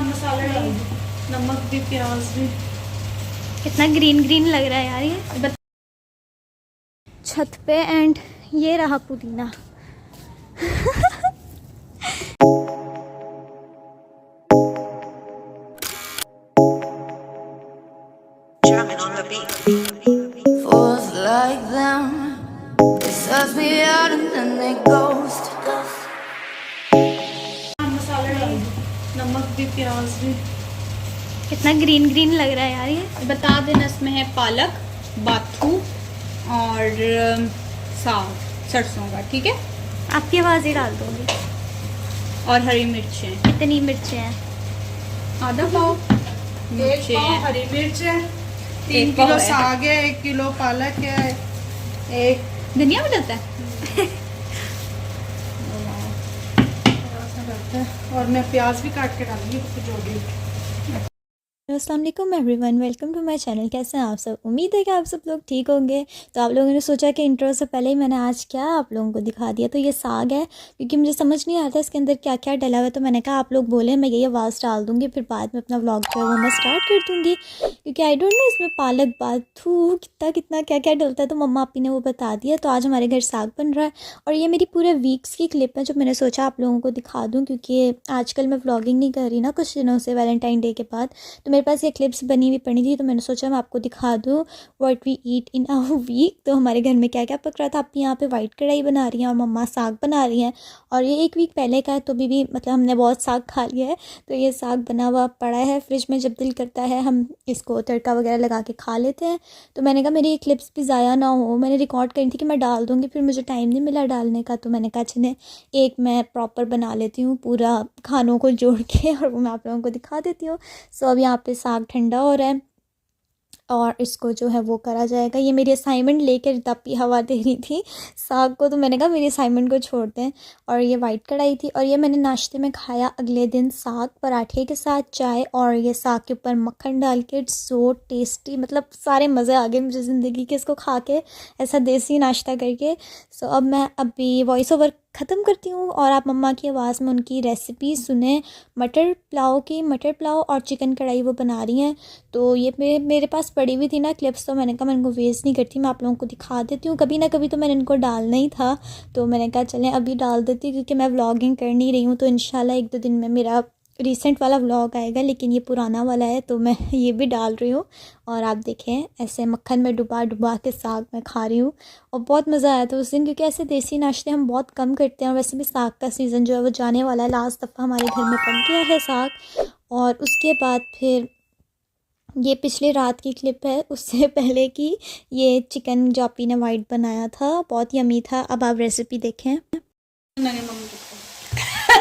मसाला डाल दो, नमक भी प्याज भी। कितना ग्रीन ग्रीन लग रहा है यार ये छत पे। एंड ये रहा पुदीना। Fools like them, they suss me out and then they ghost. मसाला डाल दो, नमक भी प्याज भी। कितना ग्रीन ग्रीन लग रहा है यार ये। बता देना इसमें है पालक, बाथू और साग सरसों का, ठीक है। आपकी आवाज़ ही डाल दूँगी। और हरी मिर्चें कितनी मिर्चें हैं? आधा पाव एक मिर्चें पाव हैं। हरी मिर्च है, 3 एक पाव किलो है। साग है, 1 किलो पालक है, एक धनिया भी डलता है। और मैं प्याज भी काट के डालूंगी कुछ जोड़ी। अस्सलाम वालेकुम everyone, welcome to my channel. कैसे हैं आप सब? उम्मीद है कि आप सब लोग ठीक होंगे। तो आप लोगों ने सोचा कि इंट्रो से पहले ही मैंने आज क्या आप लोगों को दिखा दिया। तो ये साग है, क्योंकि मुझे समझ नहीं आ रहा था इसके अंदर क्या क्या डला हुआ है। तो मैंने कहा आप लोग बोले मैं यही आवाज़ डाल दूँगी, फिर बाद में अपना व्लॉग जो है वो मैं स्टार्ट कर दूँगी। क्योंकि आई डोंट नो इसमें पालक बाथू कितना कितना क्या क्या डलता है, तो मम्मा आपी ने वो बता दिया। तो आज हमारे घर साग बन रहा है और ये मेरी पूरे वीक्स की क्लिप है जो मैंने सोचा आप लोगों को दिखा दूँ। क्योंकि आजकल मैं व्लॉगिंग नहीं कर रही ना कुछ दिनों से, वैलेंटाइन डे के बाद। तो मेरे पास ये क्लिप्स बनी हुई पड़ी थी, तो मैंने सोचा मैं आपको दिखा दूँ what we eat in a week. तो हमारे घर में क्या क्या पक रहा था। आप यहाँ पे वाइट कढ़ाई बना रही हैं और मम्मा साग बना रही हैं। और ये 1 वीक पहले का है, तो भी मतलब हमने बहुत साग खा लिया है। तो ये साग बना हुआ पड़ा है फ्रिज में, जब दिल करता है हम इसको तड़का वगैरह लगा के खा लेते हैं। तो मैंने कहा मेरी ये क्लिप्स भी ज़ाया ना हो, मैंने रिकॉर्ड करी थी कि मैं डाल दूँगी, फिर मुझे टाइम नहीं मिला डालने का। तो मैंने कहा चले एक मैं प्रॉपर बना लेती हूँ पूरा खानों को जोड़ के, और वो मैं आप लोगों को दिखा देती हूँ। सो अब यहाँ पे साग ठंडा हो रहा है और इसको जो है वो करा जाएगा। ये मेरी असाइनमेंट लेकर दपी हवा दे रही थी साग को, तो मैंने कहा मेरी असाइनमेंट को छोड़ दें। और ये वाइट कढ़ाई थी और ये मैंने नाश्ते में खाया अगले दिन साग पराठे के साथ चाय, और ये साग के ऊपर मक्खन डाल के। इट्स सो टेस्टी, मतलब सारे मज़े आ गए मुझे ज़िंदगी के इसको खा के, ऐसा देसी नाश्ता करके। सो अब मैं अभी वॉइस ओवर ख़त्म करती हूँ और आप मम्मा की आवाज़ में उनकी रेसिपी सुने मटर पुलाव की। मटर पुलाव और चिकन कढ़ाई वो बना रही हैं। तो ये मेरे पास पड़ी हुई थी ना क्लिप्स, तो मैंने कहा मैं इनको वेस्ट नहीं करती, मैं आप लोगों को दिखा देती हूँ। कभी ना कभी तो मैंने इनको डालना ही था, तो मैंने कहा चलें अभी डाल देती हूँ, क्योंकि मैं व्लॉगिंग कर नहीं रही हूँ। तो इंशाल्लाह 1-2 दिन में मेरा रिसेंट वाला व्लॉग आएगा, लेकिन ये पुराना वाला है, तो मैं ये भी डाल रही हूँ। और आप देखें ऐसे मक्खन में डुबा डुबा के साग मैं खा रही हूँ, और बहुत मज़ा आया था उस दिन, क्योंकि ऐसे देसी नाश्ते हम बहुत कम करते हैं। और वैसे भी साग का सीज़न जो है वो जाने वाला है, लास्ट दफ़ा हमारे घर में पक गया है साग। और उसके बाद फिर ये पिछली रात की क्लिप है, उससे पहले की ये चिकन जो आपी ने वाइट बनाया था, बहुत यमी था। अब आप रेसिपी देखें। नहीं मम्मी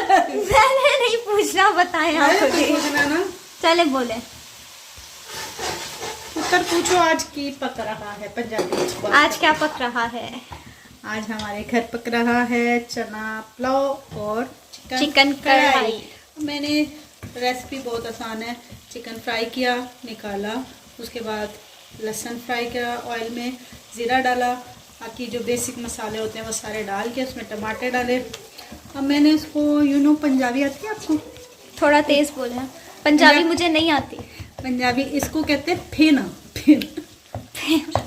मैंने नहीं पूछना, बताएं आप खुद ही। पूछना ना, चले बोले। उत्तर पूछो। आज की पक रहा है पंजाबी। आज क्या पक रहा है? आज हमारे घर पक रहा है चना पुलाव और चिकन कढ़ाई। मैंने रेसिपी बहुत आसान है। चिकन फ्राई किया, निकाला, उसके बाद लहसुन फ्राई किया ऑयल में, ज़ीरा डाला, बाकी जो बेसिक मसाले होते हैं वो सारे डाल के उसमें टमाटर डाले। अब मैंने इसको पंजाबी आती है आपको? थोड़ा तेज़ बोले। पंजाबी मुझे नहीं आती। पंजाबी इसको कहते हैं फेना। फेना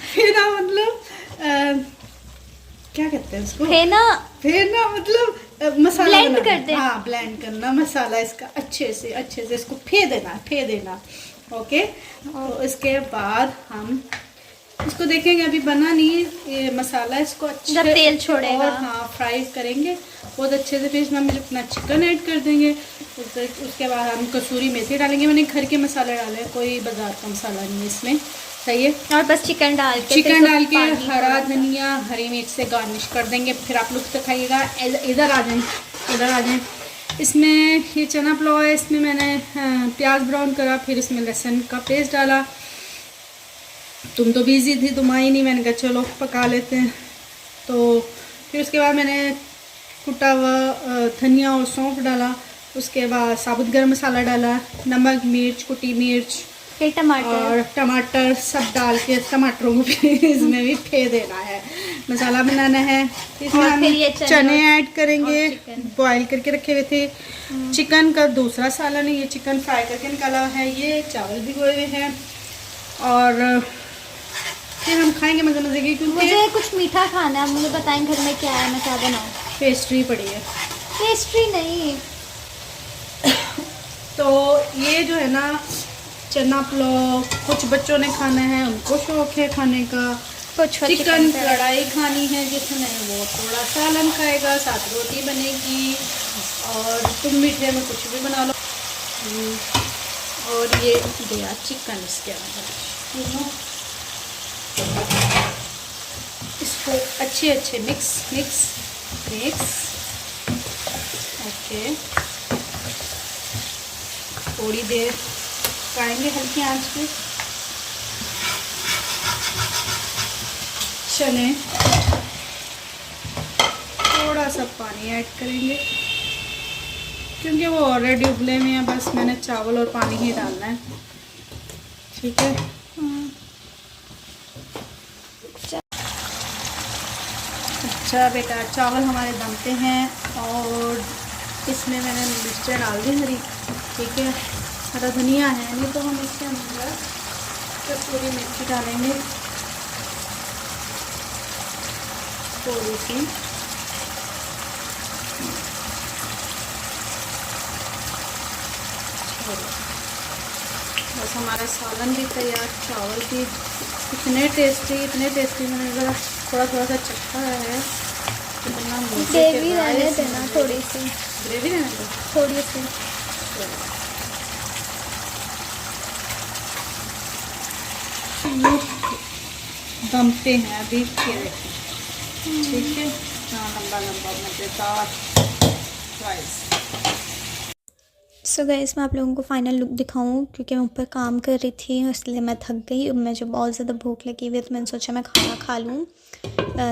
फेना मतलब क्या कहते हैं उसको? फेना मतलब मसाला ब्लेंड करते हैं। हाँ, ब्लेंड करना मसाला इसका अच्छे से इसको फे देना। ओके। तो इसके बाद हम इसको देखेंगे, अभी बना नहीं है ये मसाला, इसको अच्छे जब तेल छोड़ेगा, और हाँ फ्राई करेंगे बहुत अच्छे से। फिर इसमें हम अपना चिकन ऐड कर देंगे। उसके बाद हम कसूरी मेथी डालेंगे। मैंने घर के मसाले डाले हैं, कोई बाजार का मसाला नहीं है इसमें, सही है। और बस चिकन डाल के हरा धनिया हरी मिर्च से गार्निश कर देंगे। फिर आप लोग तो खाइएगा। इधर आ जाएं। इसमें ये चना पुलाव है, इसमें मैंने प्याज ब्राउन करा, फिर इसमें लहसुन का पेस्ट डाला। तुम तो बिजी थी, तुम आई नहीं, मैंने कहा चलो पका लेते हैं। तो फिर उसके बाद मैंने कुटा हुआ धनिया और सौंफ डाला। उसके बाद साबुत गरम मसाला डाला, नमक मिर्च कुटी मिर्च फिर टमाटर और टमाटर सब डाल के टमाटरों को भी इसमें भी फेर देना है, मसाला बनाना है। इसमें और हम फिर ये चने ऐड करेंगे, और चिकन। बॉईल करके रखे हुए थे। चिकन का दूसरा सालन है, ये चिकन फ्राई करके निकाला है। ये चावल भिगोए हुए हैं और फिर हम खाएंगे मज़े मज़े की, क्योंकि मुझे कुछ मीठा खाना है। मुझे बताएं घर में क्या है, मैं क्या बनाऊँ? पेस्ट्री पड़ी है। पेस्ट्री नहीं। तो ये जो है ना चना पुलाव, कुछ बच्चों ने खाना है, उनको शौक है खाने का। कुछ चिकन कढ़ाई खानी है जिसमें वो थोड़ा सालन खाएगा, साथ रोटी बनेगी। और तुम मीठे में कुछ भी बना लो। और ये दिया चिकन इसके अंदर, इसको अच्छे मिक्स ओके। थोड़ी देर पकाएंगे हल्की आंच पे। चने थोड़ा सा पानी ऐड करेंगे क्योंकि वो ऑलरेडी उबले हुए हैं, बस मैंने चावल और पानी ही डालना है। ठीक है। अच्छा बेटा, चावल हमारे दमते हैं और इसमें मैंने मिर्चें डाल दी हरी। ठीक है, हरा धनिया है नहीं तो हम इसके अंदर कसूरी मिर्ची डालेंगे थोड़ी सी। बस हमारा सालन भी तैयार, चावल भी इतने टेस्टी मैंने ज़रा थोड़ा सा चखा है। कितना ग्रेवी रहने देना, थोड़ी सी ग्रेवी रहने दो, थोड़ी सी। दमते हैं अभी। ठीक है, लंबा मज़ेदार राइस। सो गाइस, मैं आप लोगों को फ़ाइनल लुक दिखाऊं क्योंकि मैं ऊपर काम कर रही थी इसलिए मैं थक गई। अब मुझे बहुत ज़्यादा भूख लगी हुई है तो मैंने सोचा मैं खाना खा लूँ।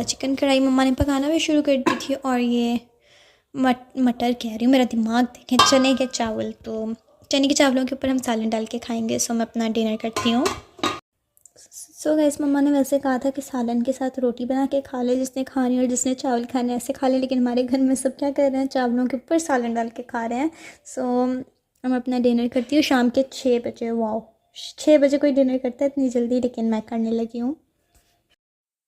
चिकन कढ़ाई मम्मा ने पकाना भी शुरू कर दी थी और ये मटर कह रही हूँ, मेरा दिमाग देखें, चने के चावल। तो चने के चावलों के ऊपर हम सालन डाल के खाएँगे। सो मैं अपना डिनर करती हूँ। सो गाइस, मम्मा ने वैसे कहा था कि सालन के साथ रोटी बना के खा ले जिसने खानी, और जिसने चावल खाने ऐसे खा ले, लेकिन हमारे घर में सब क्या कर रहे हैं, चावलों के ऊपर सालन डाल के खा रहे हैं। सो मैं अपना डिनर करती हूँ शाम के 6 बजे। वाओ, 6 बजे कोई डिनर करता है इतनी जल्दी, लेकिन मैं करने लगी हूँ।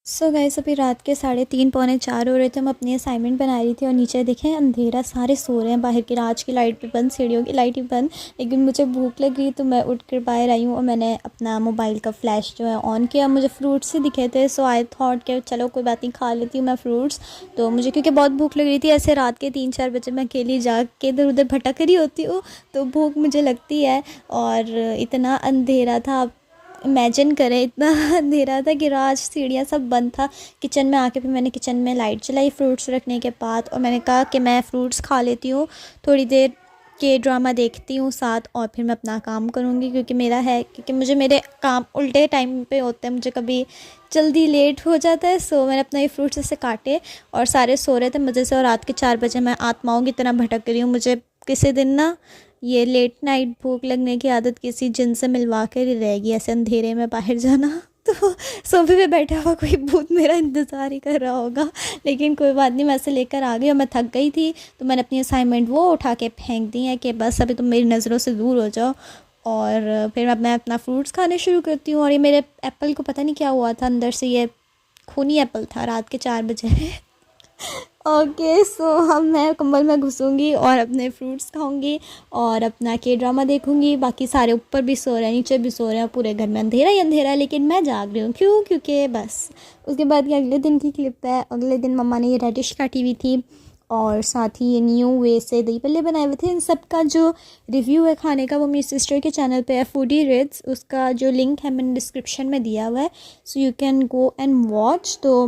सो गाइस, अभी रात के 3:30 पौने 4 हो रहे थे। मैं अपनी असाइनमेंट बना रही थी और नीचे देखें अंधेरा, सारे सो रहे हैं बाहर की। आज की लाइट भी बंद, सीढ़ियों की लाइट भी बंद, लेकिन मुझे भूख लग गई तो मैं उठ कर बाहर आई हूँ और मैंने अपना मोबाइल का फ्लैश जो है ऑन किया। मुझे फ्रूट्स से दिखे थे, सो आई थॉट कि चलो कोई बात नहीं, खा लेती हूँ मैं फ्रूट्स। तो मुझे क्योंकि बहुत भूख लग रही थी, ऐसे रात के 3-4 बजे मैं अकेली जाग के इधर उधर भटक रही होती हूँ तो भूख मुझे लगती है। और इतना अंधेरा था, इमेजिन करें, इतना अंधेरा था कि राज सीढ़ियाँ सब बंद था। किचन में आके फिर मैंने किचन में लाइट जलाई फ्रूट्स रखने के बाद, और मैंने कहा कि मैं फ़्रूट्स खा लेती हूँ, थोड़ी देर के ड्रामा देखती हूँ साथ, और फिर मैं अपना काम करूँगी क्योंकि मुझे मेरे काम उल्टे टाइम पे होते हैं, मुझे कभी जल्दी लेट हो जाता है। सो मैंने अपना ये फ्रूट्स ऐसे काटे और सारे सो रहे थे मज़े से, और रात के 4 बजे मैं आत्माओं की तरह भटक रही हूँ। मुझे किसी दिन ना ये लेट नाइट भूख लगने की आदत किसी जिन से मिलवा कर ही रहेगी, ऐसे अंधेरे में बाहर जाना। तो सोफे पे बैठा हुआ कोई भूत मेरा इंतज़ार ही कर रहा होगा, लेकिन कोई बात नहीं, मैं ऐसे लेकर आ गई और मैं थक गई थी तो मैंने अपनी असाइनमेंट वो उठा के फेंक दी है कि बस अभी तुम मेरी नज़रों से दूर हो जाओ। और फिर अब मैं अपना फ्रूट्स खाने शुरू करती हूँ। और ये मेरे एप्पल को पता नहीं क्या हुआ था, अंदर से ये खूनी एप्पल था रात के 4 बजे। ओके, सो अब मैं कंबल में घुसूँगी और अपने फ्रूट्स खाऊंगी और अपना के ड्रामा देखूंगी। बाकी सारे ऊपर भी सो रहे हैं, नीचे भी सो रहे हैं, पूरे घर में अंधेरा ही अंधेरा है, लेकिन मैं जाग रही हूँ। क्योंकि बस उसके बाद ये अगले दिन की क्लिप है। अगले दिन मम्मा ने ये रेडिश काटी हुई थी और साथ ही ये न्यू वे से दही भल्ले बनाए हुए थे। इन सब का जो रिव्यू है खाने का वो मेरी सिस्टर के चैनल पे है, फूडी रिड्स, उसका जो लिंक है मैंने डिस्क्रिप्शन में दिया हुआ है, so you can go and watch. तो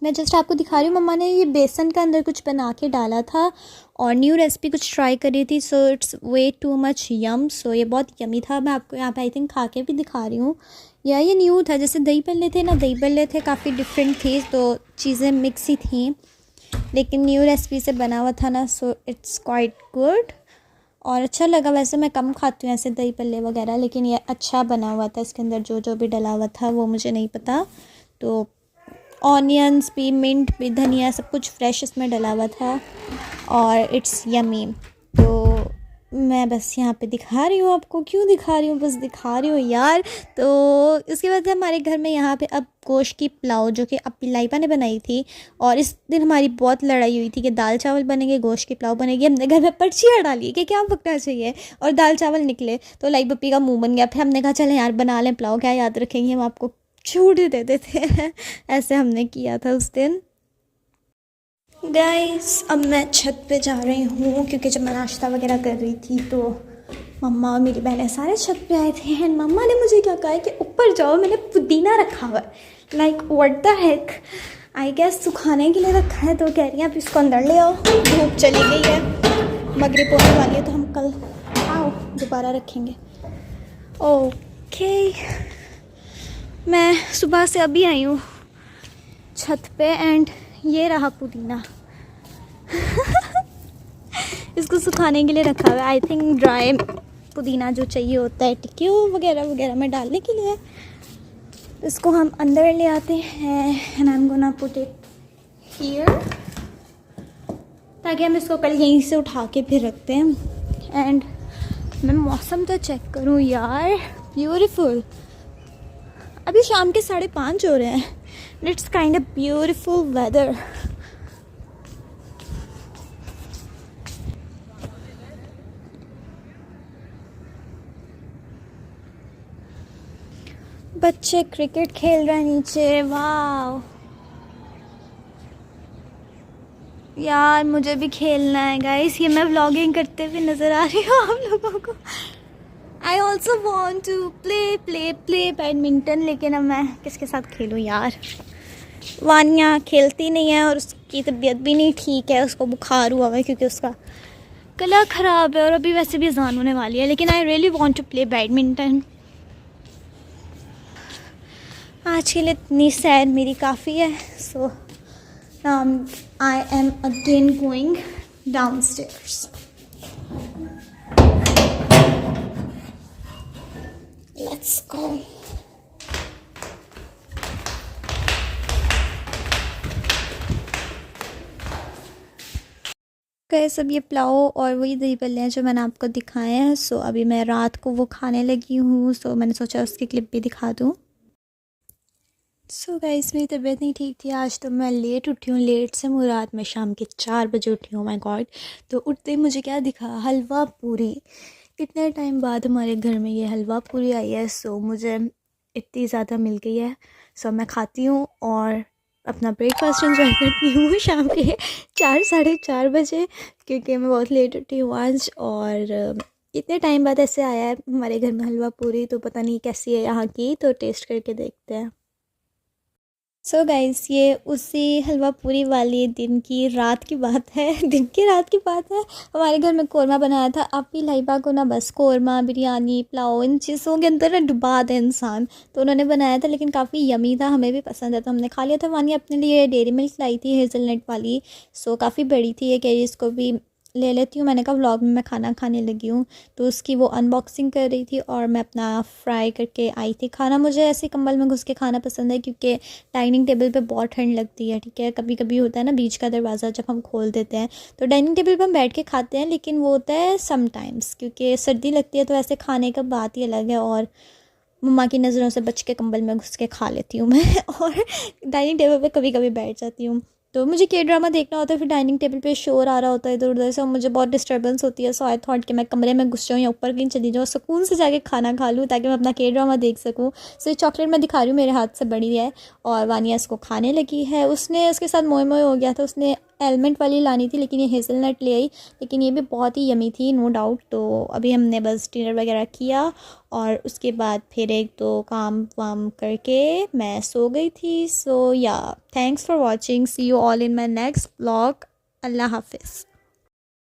मैं जस्ट आपको दिखा रही हूँ, मम्मा ने ये बेसन का अंदर कुछ बना के डाला था और न्यू रेसिपी कुछ ट्राई करी थी। So it's way too much yum, so ये बहुत यमी था। मैं आपको यहाँ पे आई थिंक खा के भी दिखा रही हूँ। या ये न्यू था, जैसे दही भल्ले थे ना, दही भल्ले थे काफ़ी डिफरेंट थी, तो चीज़ें मिक्स ही थी, लेकिन न्यू रेसिपी से बना हुआ था ना, सो इट्स क्वाइट गुड। और अच्छा लगा। वैसे मैं कम खाती हूँ ऐसे दही पल्ले वगैरह, लेकिन ये अच्छा बना हुआ था। इसके अंदर जो जो भी डला हुआ था वो मुझे नहीं पता। तो ऑनियंस भी, मिंट भी, धनिया, सब कुछ फ्रेश इसमें डला हुआ था और इट्स यमी। तो मैं बस यहाँ पे दिखा रही हूँ आपको। क्यों दिखा रही हूँ, बस दिखा रही हूँ यार। तो उसके बाद हमारे घर में यहाँ पे अब गोश्त की पुलाव, जो कि अपनी लाइबा ने बनाई थी, और इस दिन हमारी बहुत लड़ाई हुई थी कि दाल चावल बनेंगे, गोश्त की पुलाव बनेगी। हमने घर में पर्चियाँ डाली कि क्या पकना चाहिए, और दाल चावल निकले तो लाइबा पप्पी का मुँह बन गया। फिर हमने कहा चले यार बना लें पुलाव, क्या याद रखेंगे, हम आपको छूट दे देते हैं। ऐसे हमने किया था उस दिन। गाइस अब मैं छत पे जा रही हूँ, क्योंकि जब मैं नाश्ता वगैरह कर रही थी तो मम्मा और मेरी बहनें सारे छत पे आए थे। एंड मम्मा ने मुझे क्या कहा है कि ऊपर जाओ, मैंने पुदीना रखा हुआ है। Like what the heck, I guess सुखाने के लिए रखा है। तो कह रही हैं आप इसको अंदर ले आओ, धूप चली गई है, मगरिब होने वाली है, तो हम कल आओ दोबारा रखेंगे। ओके मैं सुबह से अभी आई हूँ छत पे एंड ये रहा पुदीना। इसको सुखाने के लिए रखा हुआ है। आई थिंक ड्राई पुदीना जो चाहिए होता है टिक्की वगैरह वगैरह में डालने के लिए। इसको हम अंदर ले आते हैं and I am gonna put it here, ताकि हम इसको कल यहीं से उठा के फिर रखते हैं। एंड मैं मौसम तो चेक करूँ यार, ब्यूटीफुल। अभी शाम के 5:30 हो रहे हैं। It's kind of beautiful weather. बच्चे क्रिकेट खेल रहे हैं नीचे, वाह यार मुझे भी खेलना है गाइस। ये मैं व्लॉगिंग करते हुए नज़र आ रही हूँ आप लोगों को। I also want to play badminton, लेकिन अब मैं किसके साथ खेलूँ यार। वानिया खेलती नहीं है और उसकी तबीयत भी नहीं ठीक है, उसको बुखार हुआ है क्योंकि उसका गला ख़राब है और अभी वैसे भी अज़ान होने वाली है। लेकिन I really want to play badminton. आज के लिए इतनी सैर मेरी काफ़ी है। So I am again going downstairs. Let's go. गए सब ये पुलाव और वही दही भल्ले हैं जो मैंने आपको दिखाए हैं। सो अभी मैं रात को वो खाने लगी हूँ, सो मैंने सोचा उसकी क्लिप भी दिखा दूँ। सो गाइस मेरी तबीयत नहीं ठीक थी आज, तो मैं लेट उठी हूँ। लेट से मुराद मैं शाम के 4 बजे उठी हूँ। My God. तो उठते ही मुझे क्या दिखा, हलवा पूरी। इतने टाइम बाद हमारे घर में ये हलवा पूरी आई है। सो मुझे इतनी ज़्यादा मिल गई है। सो मैं खाती हूँ और अपना ब्रेकफास्ट एंजॉय करती हूँ शाम के 4-4:30 बजे, क्योंकि मैं बहुत लेट उठी हूँ आज। और इतने टाइम बाद ऐसे आया है हमारे घर में हलवा पूरी, तो पता नहीं कैसी है यहाँ की, तो टेस्ट करके देखते हैं। सो गाइस ये उसी हलवा पूरी वाली दिन की रात की बात है। दिन की रात की बात है। हमारे घर में कौरमा बनाया था। अपनी लाइबा को ना बस कौरमा, बिरयानी, पुलाव, इन चीज़ों के अंदर ना डुबा दे इंसान, तो उन्होंने बनाया था, लेकिन काफ़ी यमी था, हमें भी पसंद है तो हमने खा लिया था। वानी अपने लिए डेयरी मिल्क लाई थी हेज़लनट वाली। सो काफ़ी बड़ी थी, ये कह रही इसको भी ले लेती हूँ। मैंने कहा व्लॉग में मैं खाना खाने लगी हूँ, तो उसकी वो अनबॉक्सिंग कर रही थी और मैं अपना फ्राई करके आई थी। खाना मुझे ऐसे कंबल में घुस के खाना पसंद है, क्योंकि डाइनिंग टेबल पे बहुत ठंड लगती है। ठीक है, कभी कभी होता है ना बीच का दरवाज़ा जब हम खोल देते हैं तो डाइनिंग टेबल पर हम बैठ के खाते हैं, लेकिन वो होता है समटाइम्स, क्योंकि सर्दी लगती है तो ऐसे खाने का बात ही अलग है। और मम्मा की नज़रों से बच के कंबल में घुस के खा लेती हूँ मैं और डाइनिंग टेबल पे कभी कभी बैठ जाती हूँ। तो मुझे के ड्रामा देखना होता है, फिर डाइनिंग टेबल पे शोर आ रहा होता है इधर उधर से और मुझे बहुत डिस्टर्बेंस होती है। सो आई थॉट कि मैं कमरे में घुस जाऊँ या ऊपर कहीं चली जाऊँ, सुकून से जाके खाना खा लूँ, ताकि मैं अपना के ड्रामा देख सकूँ। सो ये चॉकलेट मैं दिखा रही हूँ, मेरे हाथ से बड़ी है और वानिया इसको खाने लगी है। उसने उसके साथ मोए मोए हो गया था, उसने एलमेंट वाली लानी थी, लेकिन ये हेज़लनट ले आई, लेकिन ये भी बहुत ही यमी थी नो डाउट। तो अभी हमने बस डिनर वगैरह किया और उसके बाद फिर 1-2 काम वाम करके मैं सो गई थी। So yeah thanks for watching, see you all in my next vlog. अल्लाह हाफिज़।